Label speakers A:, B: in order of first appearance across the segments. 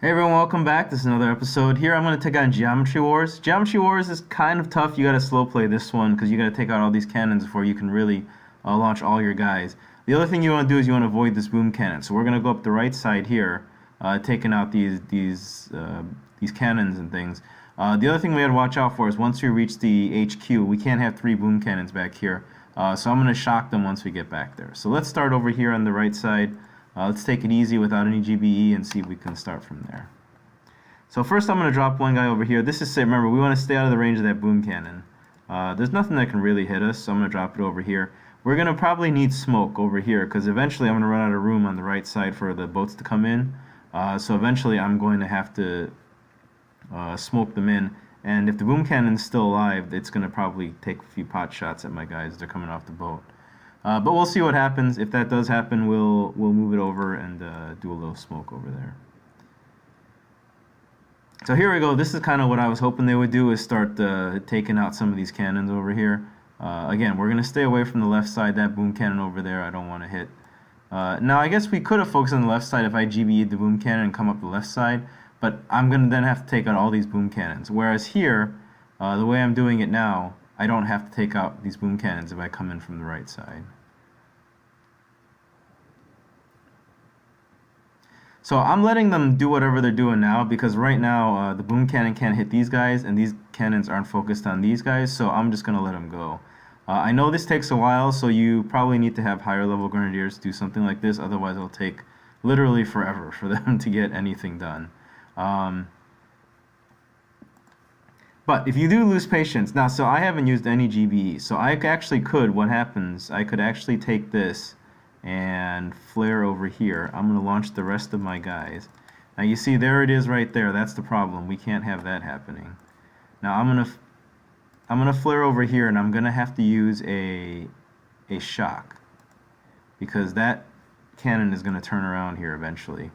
A: Hey everyone, welcome back. This is another episode. Here I'm going to take on Geometry Wars. Geometry Wars is kind of tough. You got to slow play this one because you got to take out all these cannons before you can really launch all your guys. The other thing you want to do is you want to avoid this boom cannon. So we're going to go up the right side here, taking out these cannons and things. The other thing we had to watch out for is once we reach the HQ, we can't have 3 boom cannons back here. So I'm going to shock them once we get back there. So let's start over here on the right side. Let's take it easy without any GBE and see if we can start from there. So first I'm going to drop one guy over here. This is, remember, we want to stay out of the range of that boom cannon. There's nothing that can really hit us, so I'm going to drop it over here. We're going to probably need smoke over here because eventually I'm going to run out of room on the right side for the boats to come in. So eventually I'm going to have to smoke them in. And if the boom cannon's still alive, it's going to probably take a few pot shots at my guys as they're coming off the boat. But we'll see what happens. If that does happen, we'll move it over and do a little smoke over there. So here we go. This is kind of what I was hoping they would do, is start taking out some of these cannons over here. Again, we're going to stay away from the left side. That boom cannon over there I don't want to hit. Now I guess we could have focused on the left side if I GBE'd the boom cannon and come up the left side, but I'm going to then have to take out all these boom cannons. Whereas here, the way I'm doing it now, I don't have to take out these boom cannons if I come in from the right side. So I'm letting them do whatever they're doing now because right now the boom cannon can't hit these guys and these cannons aren't focused on these guys, so I'm just going to let them go. I know this takes a while, so you probably need to have higher level grenadiers do something like this, otherwise it'll take literally forever for them to get anything done. But if you do lose patience, now, so I haven't used any GBE, so I actually could, what happens, I could actually take this and flare over here. I'm going to launch the rest of my guys. Now you see, there it is right there. That's the problem. We can't have that happening. Now I'm going to flare over here, and I'm going to have to use a shock because that cannon is going to turn around here eventually.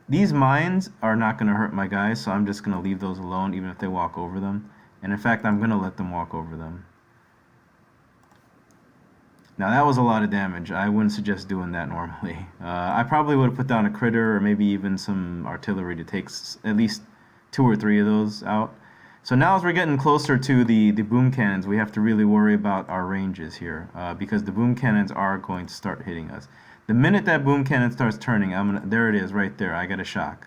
A: These mines are not going to hurt my guys, so I'm just going to leave those alone even if they walk over them. And in fact, I'm going to let them walk over them. Now that was a lot of damage. I wouldn't suggest doing that normally. I probably would have put down a critter or maybe even some artillery to take at least 2 or 3 of those out. So now as we're getting closer to the boom cannons, we have to really worry about our ranges here because the boom cannons are going to start hitting us. The minute that boom cannon starts turning, there it is right there. I got a shock.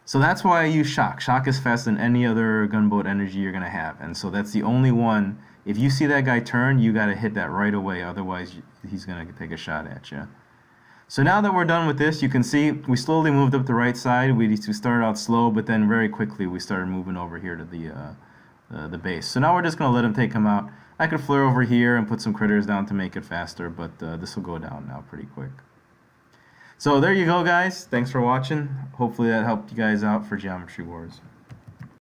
A: So that's why I use shock. Shock is faster than any other gunboat energy you're going to have. And so that's the only one. If you see that guy turn, you got to hit that right away. Otherwise, he's going to take a shot at you. So now that we're done with this, you can see we slowly moved up the right side. We started out slow, but then very quickly we started moving over here to the base. So now we're just going to let him take him out. I could flare over here and put some critters down to make it faster, but this will go down now pretty quick. So there you go, guys. Thanks for watching. Hopefully that helped you guys out for Geometry Wars.